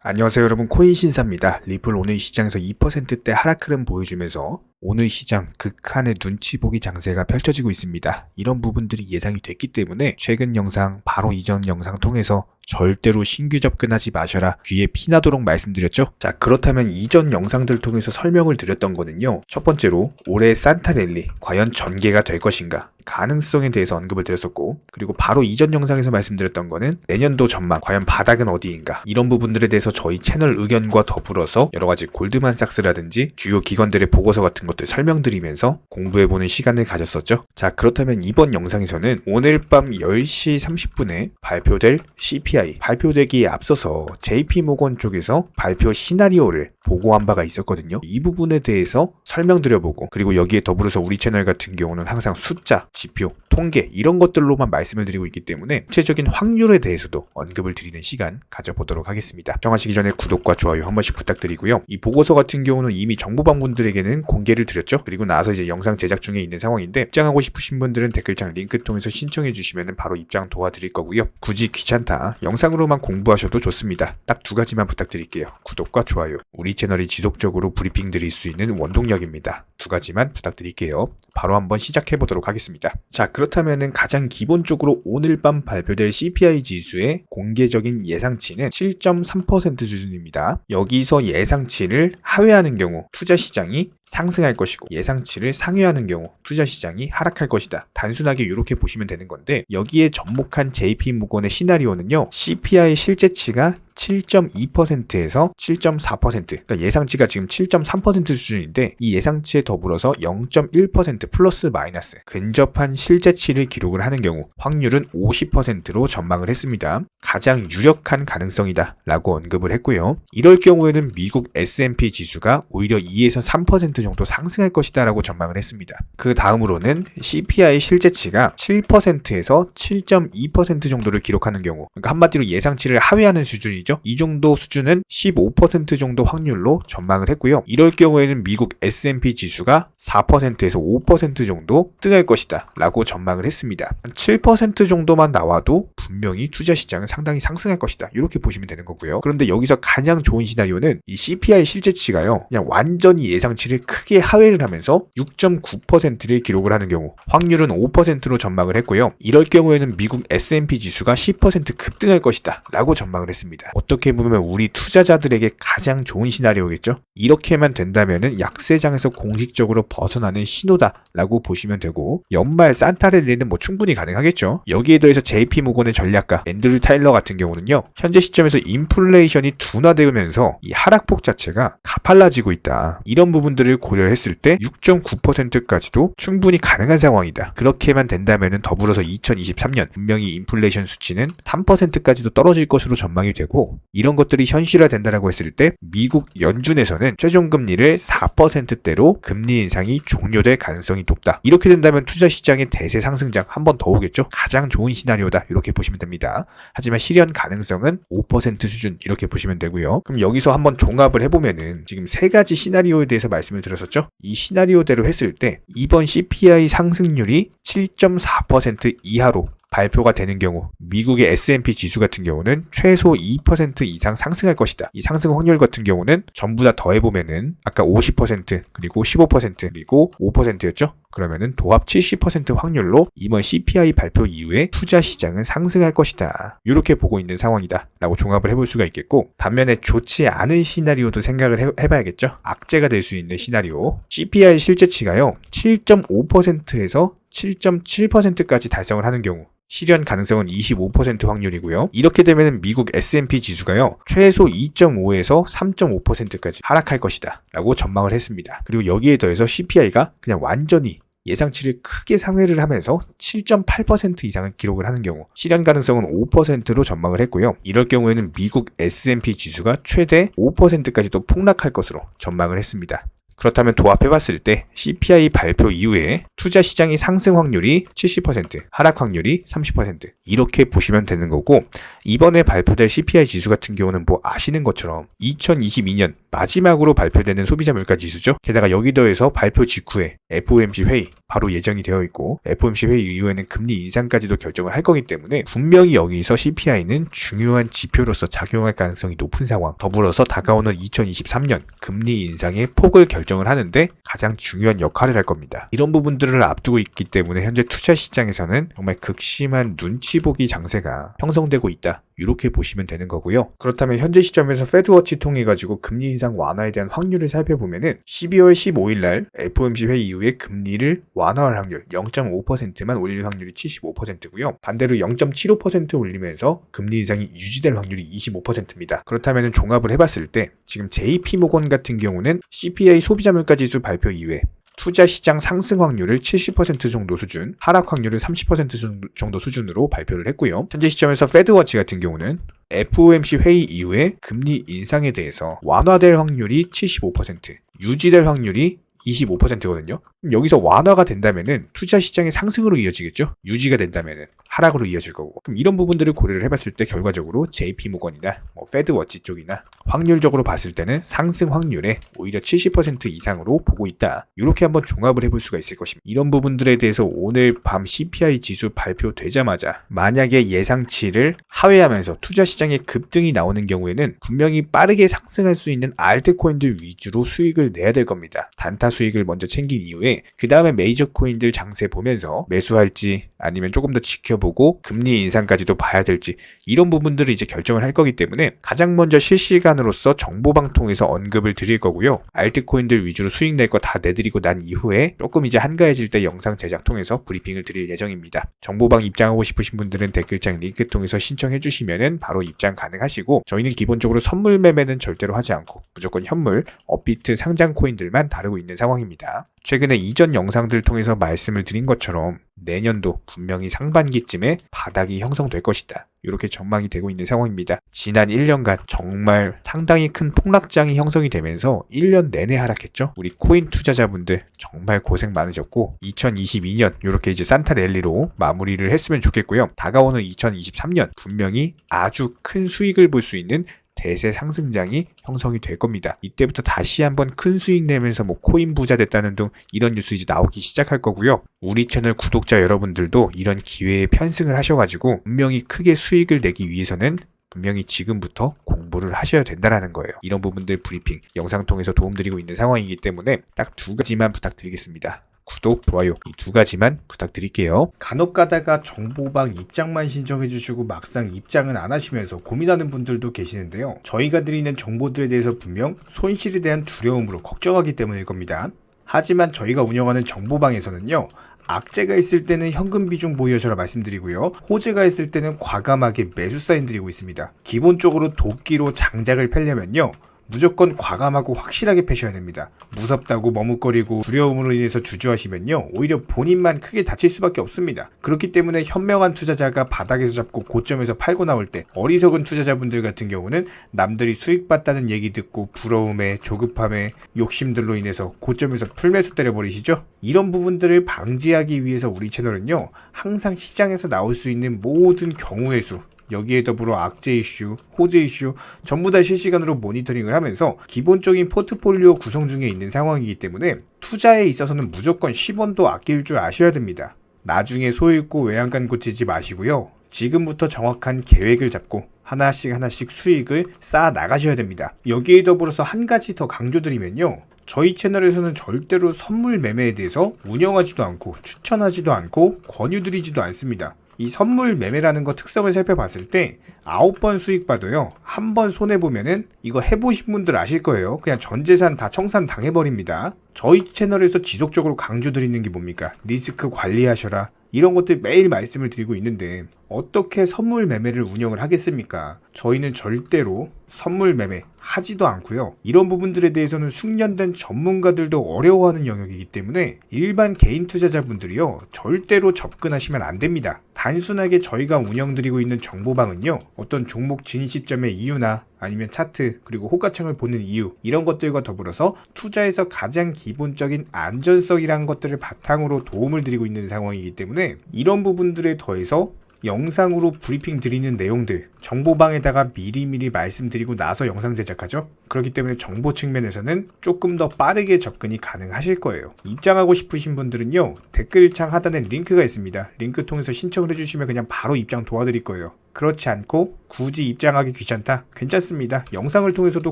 안녕하세요 여러분, 코인신사입니다. 리플 오늘 시장에서 2%대 하락 흐름 보여주면서 오늘 시장 극한의 눈치 보기 장세가 펼쳐지고 있습니다. 이런 부분들이 예상이 됐기 때문에 최근 영상, 바로 이전 영상 통해서 절대로 신규 접근하지 마셔라, 귀에 피나도록 말씀드렸죠. 자, 그렇다면 이전 영상들 통해서 설명을 드렸던 거는요, 첫 번째로 올해 산타랠리 과연 전개가 될 것인가, 가능성에 대해서 언급을 드렸었고, 그리고 바로 이전 영상에서 말씀드렸던 거는 내년도 전망, 과연 바닥은 어디인가, 이런 부분들에 대해서 저희 채널 의견과 더불어서 여러가지 골드만삭스라든지 주요 기관들의 보고서 같은 것들 설명드리면서 공부해보는 시간을 가졌었죠. 자, 그렇다면 이번 영상에서는 오늘 밤 10시 30분에 발표될 CPI 발표되기에 앞서서 JP모건 쪽에서 발표 시나리오를 보고한 바가 있었거든요. 이 부분에 대해서 설명드려보고, 그리고 여기에 더불어서 우리 채널 같은 경우는 항상 숫자, 지표, 통계 이런 것들로만 말씀을 드리고 있기 때문에 구체적인 확률에 대해서도 언급을 드리는 시간 가져보도록 하겠습니다. 정하시기 전에 구독과 좋아요 한 번씩 부탁드리고요. 이 보고서 같은 경우는 이미 정보방분들에게는 공개를 드렸죠. 그리고 나서 이제 영상 제작 중에 있는 상황인데, 입장하고 싶으신 분들은 댓글창 링크 통해서 신청해 주시면 바로 입장 도와드릴 거고요. 굳이 귀찮다, 영상으로만 공부하셔도 좋습니다. 딱 두 가지만 부탁드릴게요. 구독과 좋아요. 우리 채널이 지속적으로 브리핑 드릴 수 있는 원동력입니다. 두 가지만 부탁드릴게요. 바로 한번 시작해 보도록 하겠습니다. 자, 그렇다면은 가장 기본적으로 오늘 밤 발표될 CPI 지수의 공개적인 예상치는 7.3% 수준입니다. 여기서 예상치를 하회하는 경우 투자 시장이 상승할 것이고, 예상치를 상회하는 경우 투자 시장이 하락할 것이다. 단순하게 이렇게 보시면 되는 건데, 여기에 접목한 JP모건의 시나리오는요, CPI 실제치가 7.2%에서 7.4%, 그러니까 예상치가 지금 7.3% 수준인데, 이 예상치에 더불어서 0.1% 플러스 마이너스 근접한 실제치를 기록을 하는 경우 확률은 50%로 전망을 했습니다. 가장 유력한 가능성이다 라고 언급을 했고요. 이럴 경우에는 미국 S&P 지수가 오히려 2에서 3% 정도 상승할 것이다 라고 전망을 했습니다. 그 다음으로는 CPI 실제치가 7%에서 7.2% 정도를 기록하는 경우, 그러니까 한마디로 예상치를 하회하는 수준이죠. 이 정도 수준은 15% 정도 확률로 전망을 했고요. 이럴 경우에는 미국 S&P 지수가 4%에서 5% 정도 뜨할 것이다 라고 전망을 했습니다. 7% 정도만 나와도 분명히 투자 시장은 상당히 상승할 것이다, 이렇게 보시면 되는 거고요. 그런데 여기서 가장 좋은 시나리오는 이 CPI 실제치가요, 그냥 완전히 예상치를 크게 하회를 하면서 6.9%를 기록을 하는 경우 확률은 5%로 전망을 했고요. 이럴 경우에는 미국 S&P 지수가 10% 급등할 것이다 라고 전망을 했습니다. 어떻게 보면 우리 투자자들에게 가장 좋은 시나리오겠죠. 이렇게만 된다면은 약세장에서 공식적으로 벗어나는 신호다 라고 보시면 되고, 연말 산타랠리는 뭐 충분히 가능하겠죠. 여기에 더해서 JP모건의 전략가 앤드류 타일러 같은 경우는요, 현재 시점에서 인플레이션이 둔화되면서 이 하락폭 자체가 가팔라지고 있다, 이런 부분들을 고려했을 때 6.9%까지도 충분히 가능한 상황이다. 그렇게만 된다면은 더불어서 2023년 분명히 인플레이션 수치는 3%까지도 떨어질 것으로 전망이 되고, 이런 것들이 현실화된다라고 했을 때 미국 연준에서는 최종 금리를 4%대로 금리 인상이 종료될 가능성이 높다. 이렇게 된다면 투자 시장의 대세 상승장 한 번 더 오겠죠. 가장 좋은 시나리오다, 이렇게 보시면 됩니다. 하지만 실현 가능성은 5% 수준, 이렇게 보시면 되고요. 그럼 여기서 한번 종합을 해보면은 지금 세 가지 시나리오에 대해서 말씀을 드렸었죠. 이 시나리오대로 했을 때 이번 CPI 상승률이 7.4% 이하로 발표가 되는 경우 미국의 S&P 지수 같은 경우는 최소 2% 이상 상승할 것이다. 이 상승 확률 같은 경우는 전부 다 더해보면은 아까 50% 그리고 15% 그리고 5%였죠. 그러면은 도합 70% 확률로 이번 CPI 발표 이후에 투자 시장은 상승할 것이다, 이렇게 보고 있는 상황이다 라고 종합을 해볼 수가 있겠고, 반면에 좋지 않은 시나리오도 생각을 해봐야겠죠. 악재가 될 수 있는 시나리오, CPI 실제치가요 7.5%에서 7.7%까지 달성을 하는 경우 실현 가능성은 25% 확률이고요. 이렇게 되면 미국 S&P 지수가요, 최소 2.5에서 3.5%까지 하락할 것이다 라고 전망을 했습니다. 그리고 여기에 더해서 CPI가 그냥 완전히 예상치를 크게 상회를 하면서 7.8% 이상을 기록을 하는 경우 실현 가능성은 5%로 전망을 했고요. 이럴 경우에는 미국 S&P 지수가 최대 5%까지도 폭락할 것으로 전망을 했습니다. 그렇다면 도합해봤을 때 CPI 발표 이후에 투자 시장의 상승 확률이 70%, 하락 확률이 30% 이렇게 보시면 되는 거고, 이번에 발표될 CPI 지수 같은 경우는 뭐 아시는 것처럼 2022년 마지막으로 발표되는 소비자 물가 지수죠. 게다가 여기 더해서 발표 직후에 FOMC 회의 바로 예정이 되어 있고 FOMC 회의 이후에는 금리 인상까지도 결정을 할 거기 때문에 분명히 여기서 CPI는 중요한 지표로서 작용할 가능성이 높은 상황. 더불어서 다가오는 2023년 금리 인상의 폭을 결정을 하는데 가장 중요한 역할을 할 겁니다. 이런 부분들을 앞두고 있기 때문에 현재 투자 시장에서는 정말 극심한 눈치 보기 장세가 형성되고 있다. 이렇게 보시면 되는 거고요. 그렇다면 현재 시점에서 패드워치 통해 가지고 금리 인상 완화에 대한 확률을 살펴보면은 12월 15일 날 FOMC 회의 이후에 금리를 완화할 확률 0.5%만 올릴 확률이 75%고요. 반대로 0.75% 올리면서 금리 인상이 유지될 확률이 25%입니다. 그렇다면 종합을 해봤을 때 지금 JP모건 같은 경우는 CPI 소비자 물가 지수 발표 이후에 투자 시장 상승 확률을 70% 정도 수준, 하락 확률을 30% 정도 수준으로 발표를 했고요. 현재 시점에서 패드워치 같은 경우는 FOMC 회의 이후에 금리 인상에 대해서 완화될 확률이 75%, 유지될 확률이 25%거든요. 여기서 완화가 된다면은 투자 시장의 상승으로 이어지겠죠. 유지가 된다면은 하락으로 이어질 거고. 그럼 이런 부분들을 고려를 해봤을 때 결과적으로 JP모건이나 패드워치 쪽이나 확률적으로 봤을 때는 상승 확률에 오히려 70% 이상으로 보고 있다. 이렇게 한번 종합을 해볼 수가 있을 것입니다. 이런 부분들에 대해서 오늘 밤 CPI 지수 발표되자마자 만약에 예상치를 하회하면서 투자 시장에 급등이 나오는 경우에는 분명히 빠르게 상승할 수 있는 알트코인들 위주로 수익을 내야 될 겁니다. 단타 수익을 먼저 챙긴 이후에 그 다음에 메이저 코인들 장세 보면서 매수할지 아니면 조금 더 지켜보고 금리 인상까지도 봐야 될지 이런 부분들을 이제 결정을 할 거기 때문에 가장 먼저 실시간으로서 정보방 통해서 언급을 드릴 거고요. 알트코인들 위주로 수익 낼 거 다 내드리고 난 이후에 조금 이제 한가해질 때 영상 제작 통해서 브리핑을 드릴 예정입니다. 정보방 입장하고 싶으신 분들은 댓글창 링크 통해서 신청해 주시면은 바로 입장 가능하시고 저희는 기본적으로 선물 매매는 절대로 하지 않고 무조건 현물, 업비트 상장 코인들만 다루고 있는 상황입니다. 최근에 이전 영상들 통해서 말씀을 드린 것처럼 내년도 분명히 상반기쯤에 바닥이 형성될 것이다. 이렇게 전망이 되고 있는 상황입니다. 지난 1년간 정말 상당히 큰 폭락장이 형성이 되면서 1년 내내 하락했죠. 우리 코인 투자자분들 정말 고생 많으셨고 2022년 이렇게 이제 산타 랠리로 마무리를 했으면 좋겠고요. 다가오는 2023년 분명히 아주 큰 수익을 볼 수 있는 대세 상승장이 형성이 될 겁니다. 이때부터 다시 한번 큰 수익 내면서 코인 부자 됐다는 등 이런 뉴스 이제 나오기 시작할 거고요. 우리 채널 구독자 여러분들도 이런 기회에 편승을 하셔가지고 분명히 크게 수익을 내기 위해서는 분명히 지금부터 공부를 하셔야 된다는 거예요. 이런 부분들 브리핑 영상 통해서 도움드리고 있는 상황이기 때문에 딱 2가지만 부탁드리겠습니다. 구독, 좋아요 이 2가지만 부탁드릴게요. 간혹 가다가 정보방 입장만 신청해 주시고 막상 입장은 안 하시면서 고민하는 분들도 계시는데요. 저희가 드리는 정보들에 대해서 분명 손실에 대한 두려움으로 걱정하기 때문일 겁니다. 하지만 저희가 운영하는 정보방에서는요. 악재가 있을 때는 현금 비중 보유하셔라 말씀드리고요. 호재가 있을 때는 과감하게 매수 사인 드리고 있습니다. 기본적으로 도끼로 장작을 펴려면요. 무조건 과감하고 확실하게 패셔야 됩니다. 무섭다고 머뭇거리고 두려움으로 인해서 주저하시면요. 오히려 본인만 크게 다칠 수밖에 없습니다. 그렇기 때문에 현명한 투자자가 바닥에서 잡고 고점에서 팔고 나올 때 어리석은 투자자분들 같은 경우는 남들이 수익 봤다는 얘기 듣고 부러움에 조급함에 욕심들로 인해서 고점에서 풀매수 때려버리시죠. 이런 부분들을 방지하기 위해서 우리 채널은요. 항상 시장에서 나올 수 있는 모든 경우의 수 여기에 더불어 악재 이슈, 호재 이슈 전부 다 실시간으로 모니터링을 하면서 기본적인 포트폴리오 구성 중에 있는 상황이기 때문에 투자에 있어서는 무조건 10원도 아낄 줄 아셔야 됩니다. 나중에 소잃고 외양간 고치지 마시고요. 지금부터 정확한 계획을 잡고 하나씩 수익을 쌓아 나가셔야 됩니다. 여기에 더불어서 한 가지 더 강조드리면요. 저희 채널에서는 절대로 선물 매매에 대해서 운영하지도 않고 추천하지도 않고 권유드리지도 않습니다. 이 선물 매매라는 거 특성을 살펴봤을 때 9번 수익 봐도요. 한 번 손해보면은 이거 해보신 분들 아실 거예요. 그냥 전 재산 다 청산 당해버립니다. 저희 채널에서 지속적으로 강조드리는 게 뭡니까? 리스크 관리하셔라. 이런 것들 매일 말씀을 드리고 있는데 어떻게 선물 매매를 운영을 하겠습니까? 저희는 절대로 선물 매매 하지도 않고요. 이런 부분들에 대해서는 숙련된 전문가들도 어려워하는 영역이기 때문에 일반 개인 투자자분들이요. 절대로 접근하시면 안 됩니다. 단순하게 저희가 운영드리고 있는 정보방은요. 어떤 종목 진입 시점의 이유나 아니면 차트 그리고 호가창을 보는 이유 이런 것들과 더불어서 투자에서 가장 기본적인 안전성이라는 것들을 바탕으로 도움을 드리고 있는 상황이기 때문에 이런 부분들에 더해서 영상으로 브리핑 드리는 내용들 정보방에다가 미리미리 말씀드리고 나서 영상 제작하죠. 그렇기 때문에 정보 측면에서는 조금 더 빠르게 접근이 가능하실 거예요. 입장하고 싶으신 분들은요, 댓글창 하단에 링크가 있습니다. 링크 통해서 신청을 해주시면 그냥 바로 입장 도와드릴 거예요. 그렇지 않고 굳이 입장하기 귀찮다? 괜찮습니다. 영상을 통해서도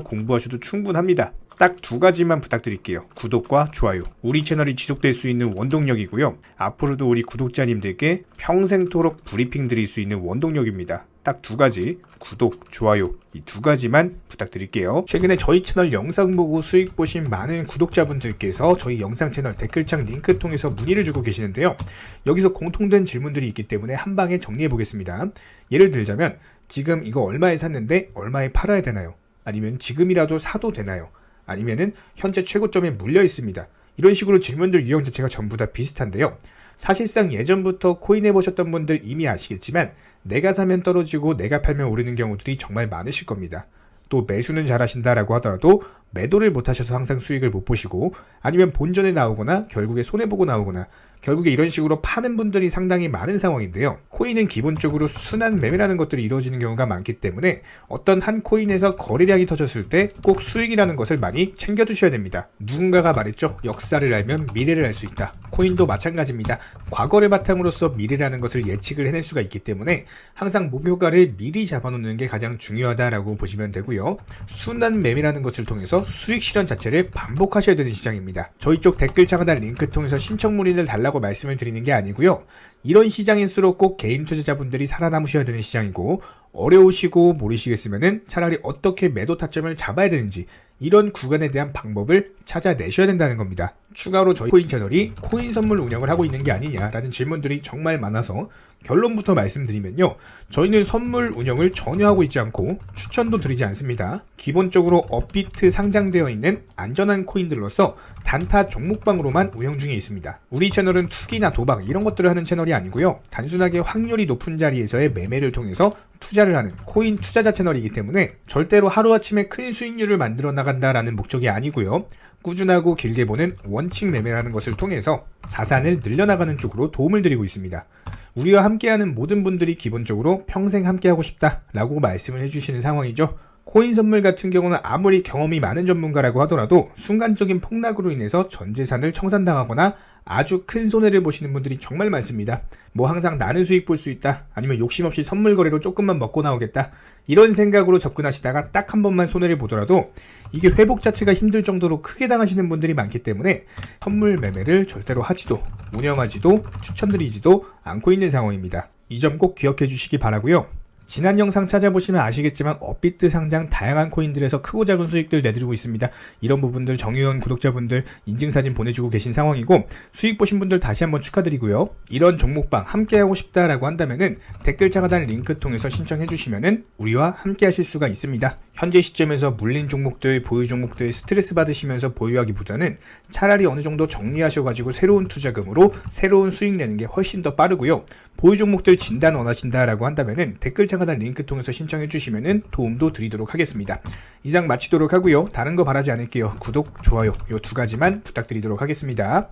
공부하셔도 충분합니다. 딱 두 가지만 부탁드릴게요. 구독과 좋아요. 우리 채널이 지속될 수 있는 원동력이고요. 앞으로도 우리 구독자님들께 평생토록 브리핑 드릴 수 있는 원동력입니다. 딱 두 가지, 구독, 좋아요, 이 두 가지만 부탁드릴게요. 최근에 저희 채널 영상 보고 수익 보신 많은 구독자분들께서 저희 영상 채널 댓글창 링크 통해서 문의를 주고 계시는데요. 여기서 공통된 질문들이 있기 때문에 한 방에 정리해 보겠습니다. 예를 들자면 지금 이거 얼마에 샀는데 얼마에 팔아야 되나요? 아니면 지금이라도 사도 되나요? 아니면은 현재 최고점에 물려 있습니다. 이런 식으로 질문들 유형 자체가 전부 다 비슷한데요. 사실상 예전부터 코인 해보셨던 분들 이미 아시겠지만 내가 사면 떨어지고 내가 팔면 오르는 경우들이 정말 많으실 겁니다. 또 매수는 잘하신다라고 하더라도 매도를 못하셔서 항상 수익을 못 보시고, 아니면 본전에 나오거나 결국에 손해보고 나오거나 결국에 이런 식으로 파는 분들이 상당히 많은 상황인데요. 코인은 기본적으로 순환 매매라는 것들이 이루어지는 경우가 많기 때문에 어떤 한 코인에서 거래량이 터졌을 때 꼭 수익이라는 것을 많이 챙겨두셔야 됩니다. 누군가가 말했죠. 역사를 알면 미래를 알 수 있다. 코인도 마찬가지입니다. 과거를 바탕으로서 미래라는 것을 예측을 해낼 수가 있기 때문에 항상 목표가를 미리 잡아놓는 게 가장 중요하다라고 보시면 되고요. 순환 매매라는 것을 통해서 수익 실현 자체를 반복하셔야 되는 시장입니다. 저희 쪽 댓글창 하단 링크 통해서 신청 문의를 달라고 말씀을 드리는 게 아니고요. 이런 시장일수록 꼭 개인 투자자분들이 살아남으셔야 되는 시장이고, 어려우시고 모르시겠으면은 차라리 어떻게 매도 타점을 잡아야 되는지 이런 구간에 대한 방법을 찾아내셔야 된다는 겁니다. 추가로 저희 코인 채널이 코인 선물 운영을 하고 있는 게 아니냐라는 질문들이 정말 많아서 결론부터 말씀드리면요. 저희는 선물 운영을 전혀 하고 있지 않고 추천도 드리지 않습니다. 기본적으로 업비트 상장되어 있는 안전한 코인들로서 단타 종목방으로만 운영 중에 있습니다. 우리 채널은 투기나 도박 이런 것들을 하는 채널이 아니고요. 단순하게 확률이 높은 자리에서의 매매를 통해서 투자를 하는 코인 투자자 채널이기 때문에 절대로 하루아침에 큰 수익률을 만들어 나간다라는 목적이 아니고요. 꾸준하고 길게 보는 원칙 매매라는 것을 통해서 자산을 늘려나가는 쪽으로 도움을 드리고 있습니다. 우리와 함께하는 모든 분들이 기본적으로 평생 함께하고 싶다라고 말씀을 해주시는 상황이죠. 코인 선물 같은 경우는 아무리 경험이 많은 전문가라고 하더라도 순간적인 폭락으로 인해서 전 재산을 청산당하거나 아주 큰 손해를 보시는 분들이 정말 많습니다. 뭐 항상 나는 수익 볼 수 있다, 아니면 욕심 없이 선물 거래로 조금만 먹고 나오겠다, 이런 생각으로 접근하시다가 딱 한 번만 손해를 보더라도 이게 회복 자체가 힘들 정도로 크게 당하시는 분들이 많기 때문에 선물 매매를 절대로 하지도 운영하지도 추천드리지도 않고 있는 상황입니다. 이 점 꼭 기억해 주시기 바라고요. 지난 영상 찾아보시면 아시겠지만 업비트 상장 다양한 코인들에서 크고 작은 수익들 내드리고 있습니다. 이런 부분들 정유원 구독자분들 인증사진 보내주고 계신 상황이고, 수익 보신 분들 다시 한번 축하드리고요. 이런 종목방 함께하고 싶다라고 한다면은 댓글창 하단 링크 통해서 신청해 주시면은 우리와 함께 하실 수가 있습니다. 현재 시점에서 물린 종목들, 보유 종목들 스트레스 받으시면서 보유하기보다는 차라리 어느 정도 정리하셔가지고 새로운 투자금으로 새로운 수익 내는 게 훨씬 더 빠르고요. 보유 종목들 진단 원하신다라고 한다면은 댓글창 하단 링크 통해서 신청해 주시면은 도움도 드리도록 하겠습니다. 이상 마치도록 하고요. 다른 거 바라지 않을게요. 구독, 좋아요 요 두 가지만 부탁드리도록 하겠습니다.